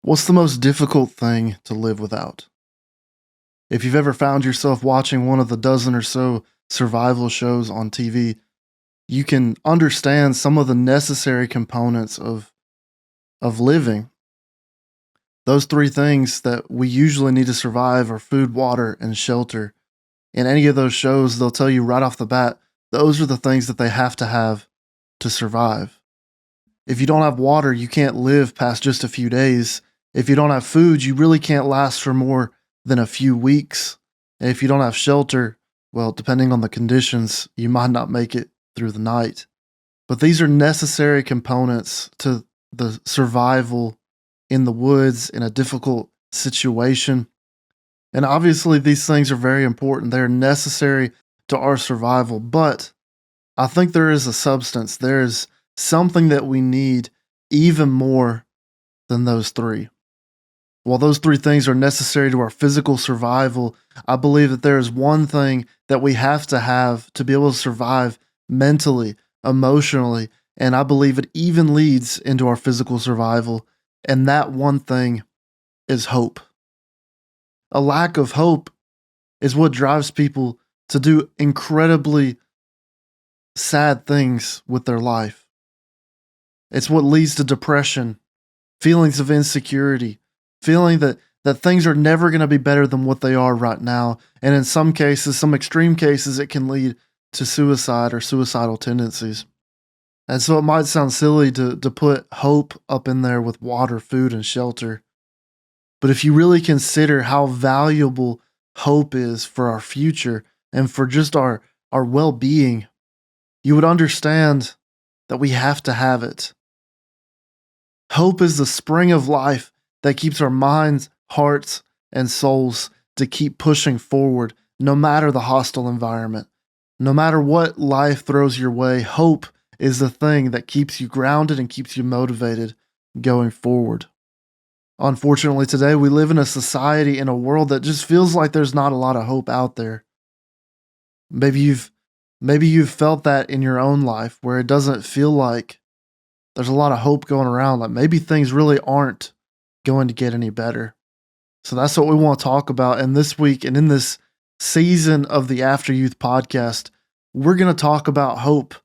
What's the most difficult thing to live without? If you've ever found yourself watching one of the dozen or so survival shows on TV, you can understand some of the necessary components of living. Those three things that we usually need to survive are food, water, and shelter. In any of those shows, they'll tell you right off the bat, those are the things that they have to survive. If you don't have water, you can't live past just a few days. If you don't have food, you really can't last for more than a few weeks. And if you don't have shelter, well, depending on the conditions, you might not make it through the night. But these are necessary components to the survival in the woods in a difficult situation. And obviously, these things are very important. They're necessary to our survival. But I think there is a substance. There is something that we need even more than those three. While those three things are necessary to our physical survival, I believe that there is one thing that we have to be able to survive mentally, emotionally, and I believe it even leads into our physical survival. And that one thing is hope. A lack of hope is what drives people to do incredibly sad things with their life. It's what leads to depression, feelings of insecurity, feeling that things are never going to be better than what they are right now. And in some cases, some extreme cases, it can lead to suicide or suicidal tendencies. And so it might sound silly to put hope up in there with water, food, and shelter. But if you really consider how valuable hope is for our future and for just our well being, you would understand that we have to have it. Hope is the spring of life that keeps our minds, hearts, and souls to keep pushing forward no matter the hostile environment. No matter what life throws your way, hope is the thing that keeps you grounded and keeps you motivated going forward. Unfortunately, today we live in a society, in a world that just feels like there's not a lot of hope out there. Maybe you've felt that in your own life where it doesn't feel like there's a lot of hope going around, like maybe things really aren't going to get any better. So that's what we want to talk about. And this week and in this season of the After Youth podcast, we're going to talk about hope,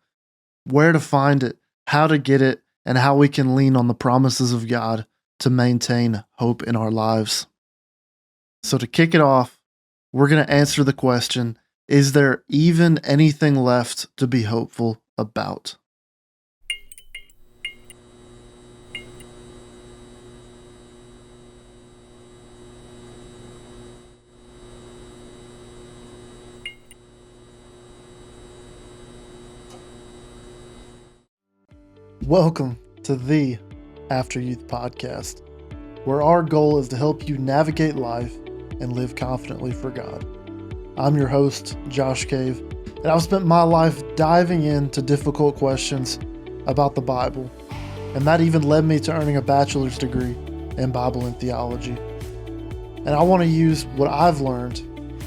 where to find it, how to get it, and how we can lean on the promises of God to maintain hope in our lives. So to kick it off, we're going to answer the question, is there even anything left to be hopeful about? Welcome to the After Youth podcast, where our goal is to help you navigate life and live confidently for God. I'm your host, Josh Cave, and I've spent my life diving into difficult questions about the Bible, and that even led me to earning a bachelor's degree in Bible and theology. And I want to use what I've learned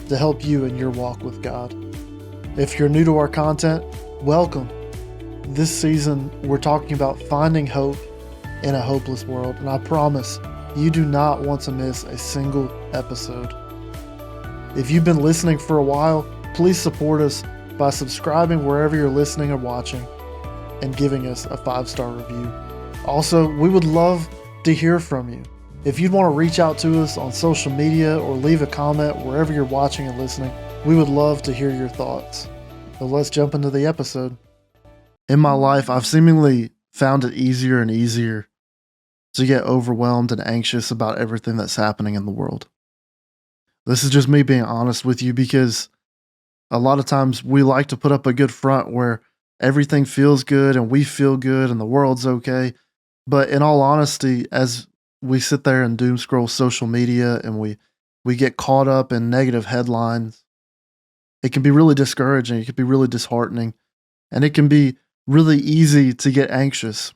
to help you in your walk with God. If you're new to our content, welcome. This season, we're talking about finding hope in a hopeless world, and I promise you do not want to miss a single episode. If you've been listening for a while, please support us by subscribing wherever you're listening or watching and giving us a 5-star review. Also, we would love to hear from you. If you'd want to reach out to us on social media or leave a comment wherever you're watching and listening, we would love to hear your thoughts. So let's jump into the episode. In my life, I've seemingly found it easier and easier to get overwhelmed and anxious about everything that's happening in the world. This is just me being honest with you, because a lot of times we like to put up a good front where everything feels good and we feel good and the world's okay. But in all honesty, as we sit there and doom scroll social media and we get caught up in negative headlines, it can be really discouraging. It can be really disheartening, and it can be really easy to get anxious.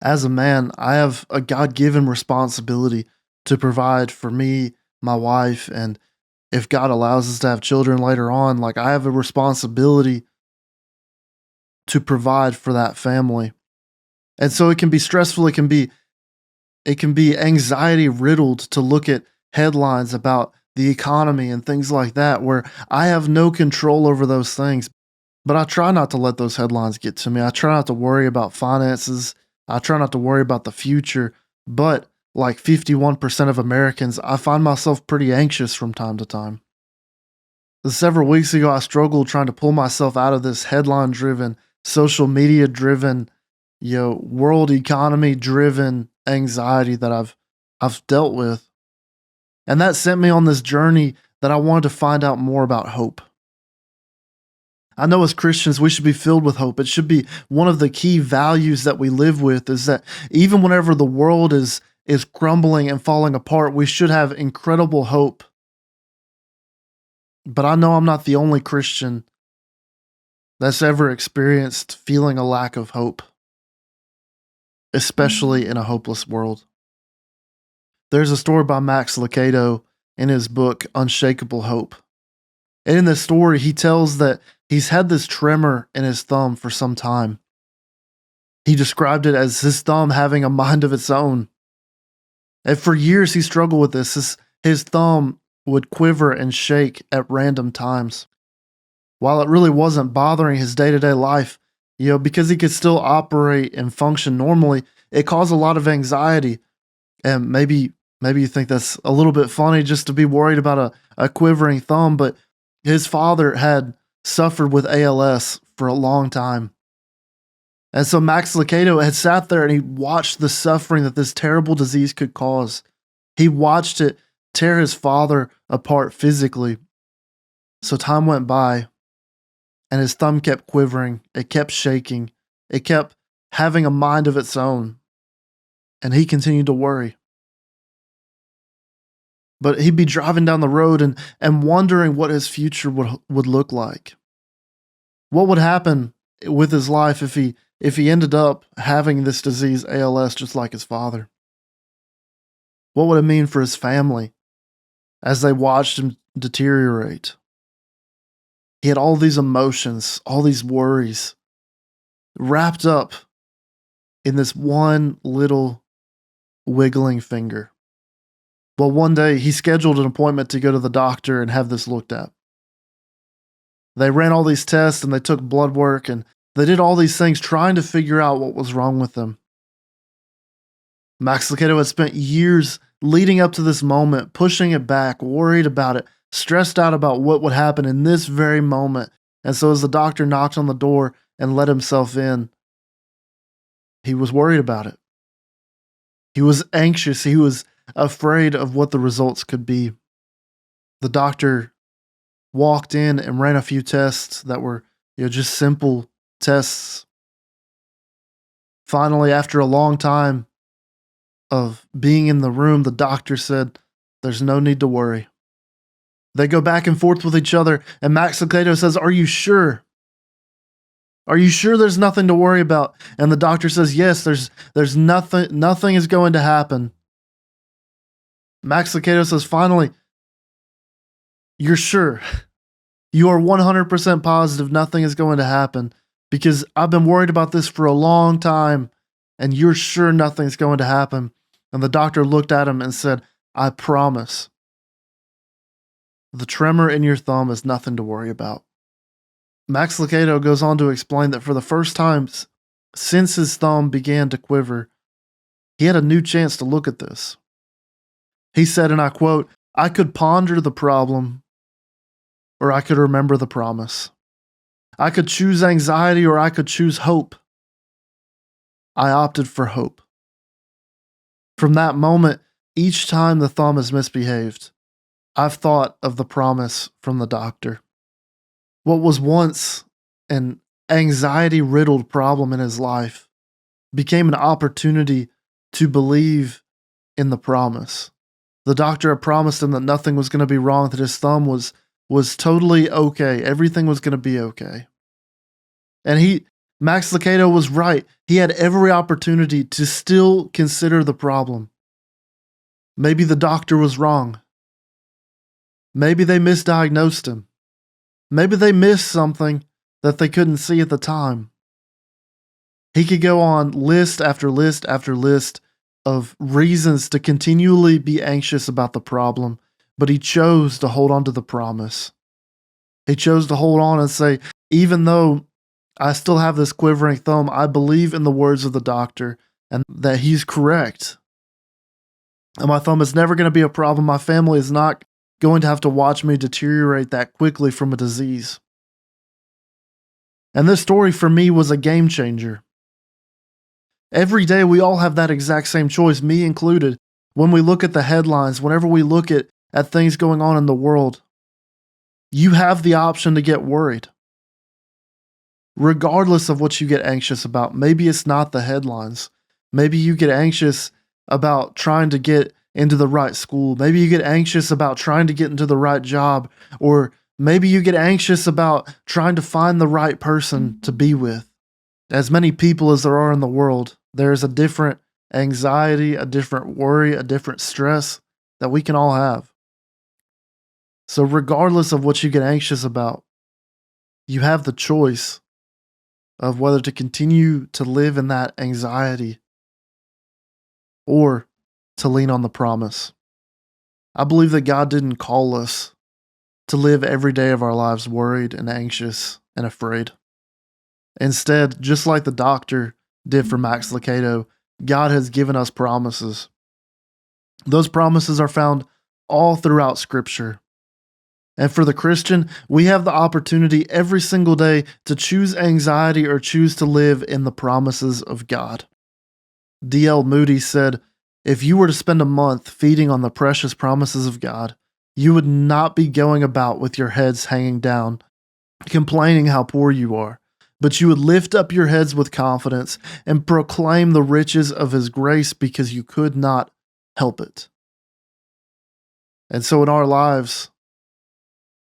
As a man, I have a God-given responsibility to provide for me, my wife, and if God allows us to have children later on, like I have a responsibility to provide for that family. And so it can be stressful. It can be anxiety riddled to look at headlines about the economy and things like that, where I have no control over those things. But I try not to let those headlines get to me. I try not to worry about finances. I try not to worry about the future. But like 51% of Americans, I find myself pretty anxious from time to time. Several weeks ago, I struggled trying to pull myself out of this headline driven, social media driven, world economy driven anxiety that I've dealt with. And that sent me on this journey that I wanted to find out more about hope. I know as Christians, we should be filled with hope. It should be one of the key values that we live with is that even whenever the world is crumbling and falling apart, we should have incredible hope. But I know I'm not the only Christian that's ever experienced feeling a lack of hope, especially in a hopeless world. There's a story by Max Lucado in his book, Unshakable Hope. And in this story, he tells that he's had this tremor in his thumb for some time. He described it as his thumb having a mind of its own. And for years, he struggled with this. His thumb would quiver and shake at random times. While it really wasn't bothering his day-to-day life, because he could still operate and function normally, it caused a lot of anxiety. And maybe you think that's a little bit funny just to be worried about a quivering thumb, but his father had suffered with ALS for a long time. And so Max Lucado had sat there and he watched the suffering that this terrible disease could cause. He watched it tear his father apart physically. So time went by and his thumb kept quivering. It kept shaking. It kept having a mind of its own. And he continued to worry. But he'd be driving down the road and wondering what his future would look like. What would happen with his life if he ended up having this disease, ALS, just like his father? What would it mean for his family as they watched him deteriorate? He had all these emotions, all these worries wrapped up in this one little wiggling finger. Well, one day he scheduled an appointment to go to the doctor and have this looked at. They ran all these tests and they took blood work and they did all these things trying to figure out what was wrong with him. Max Lucado had spent years leading up to this moment, pushing it back, worried about it, stressed out about what would happen in this very moment. And so as the doctor knocked on the door and let himself in, he was worried about it. He was anxious. He was afraid of what the results could be. The doctor walked in and ran a few tests that were, just simple tests. Finally, after a long time of being in the room, the doctor said, "There's no need to worry." They go back and forth with each other, and Max Lucado says, "Are you sure? Are you sure there's nothing to worry about?" And the doctor says, "Yes, there's nothing is going to happen." Max Lucado says, "Finally, you're sure? You are 100% positive nothing is going to happen because I've been worried about this for a long time and you're sure nothing's going to happen." And the doctor looked at him and said, "I promise. The tremor in your thumb is nothing to worry about." Max Lucado goes on to explain that for the first time since his thumb began to quiver, he had a new chance to look at this. He said, and I quote, "I could ponder the problem, or I could remember the promise. I could choose anxiety, or I could choose hope. I opted for hope. From that moment, each time the thumb has misbehaved, I've thought of the promise from the doctor. What was once an anxiety-riddled problem in his life became an opportunity to believe in the promise. The doctor had promised him that nothing was going to be wrong, that his thumb was totally okay. Everything was going to be okay. And Max Lucado was right. He had every opportunity to still consider the problem. Maybe the doctor was wrong. Maybe they misdiagnosed him. Maybe they missed something that they couldn't see at the time. He could go on list after list after list of reasons to continually be anxious about the problem, but he chose to hold on to the promise. He chose to hold on and say, even though I still have this quivering thumb, I believe in the words of the doctor and that he's correct. And my thumb is never going to be a problem. My family is not going to have to watch me deteriorate that quickly from a disease. And this story for me was a game changer. Every day we all have that exact same choice, me included. When we look at the headlines, whenever we look at things going on in the world, you have the option to get worried. Regardless of what you get anxious about, maybe it's not the headlines. Maybe you get anxious about trying to get into the right school. Maybe you get anxious about trying to get into the right job, or maybe you get anxious about trying to find the right person to be with. As many people as there are in the world, there's a different anxiety, a different worry, a different stress that we can all have. So regardless of what you get anxious about, you have the choice of whether to continue to live in that anxiety or to lean on the promise. I believe that God didn't call us to live every day of our lives worried and anxious and afraid. Instead, just like the doctor did for Max Lucado, God has given us promises. Those promises are found all throughout Scripture. And for the Christian, we have the opportunity every single day to choose anxiety or choose to live in the promises of God. D.L. Moody said, "If you were to spend a month feeding on the precious promises of God, you would not be going about with your heads hanging down, complaining how poor you are, but you would lift up your heads with confidence and proclaim the riches of His grace because you could not help it." And so in our lives,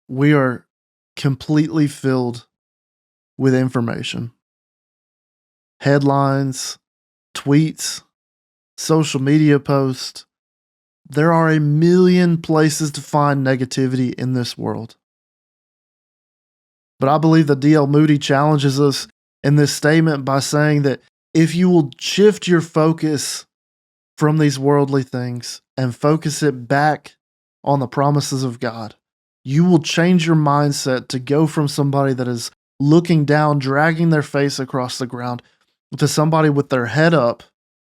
we are completely filled with information. Headlines, tweets, social media posts. There are a million places to find negativity in this world. But I believe that D.L. Moody challenges us in this statement by saying that if you will shift your focus from these worldly things and focus it back on the promises of God, you will change your mindset to go from somebody that is looking down, dragging their face across the ground, to somebody with their head up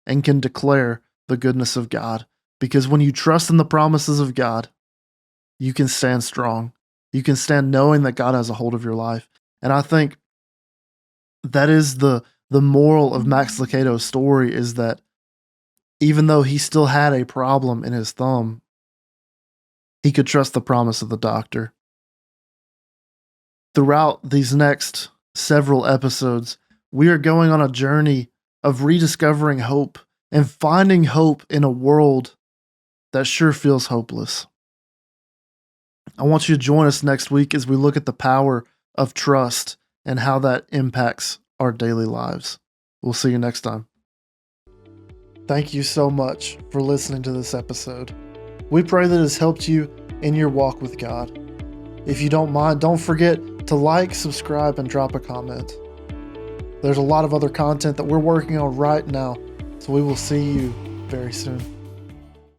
and can declare the goodness of God. Because when you trust in the promises of God, you can stand strong. You can stand knowing that God has a hold of your life. And I think that is the moral of Max Lucado's story, is that even though he still had a problem in his thumb, he could trust the promise of the doctor. Throughout these next several episodes, we are going on a journey of rediscovering hope and finding hope in a world that sure feels hopeless. I want you to join us next week as we look at the power of trust and how that impacts our daily lives. We'll see you next time. Thank you so much for listening to this episode. We pray that it has helped you in your walk with God. If you don't mind, don't forget to like, subscribe, and drop a comment. There's a lot of other content that we're working on right now, so we will see you very soon.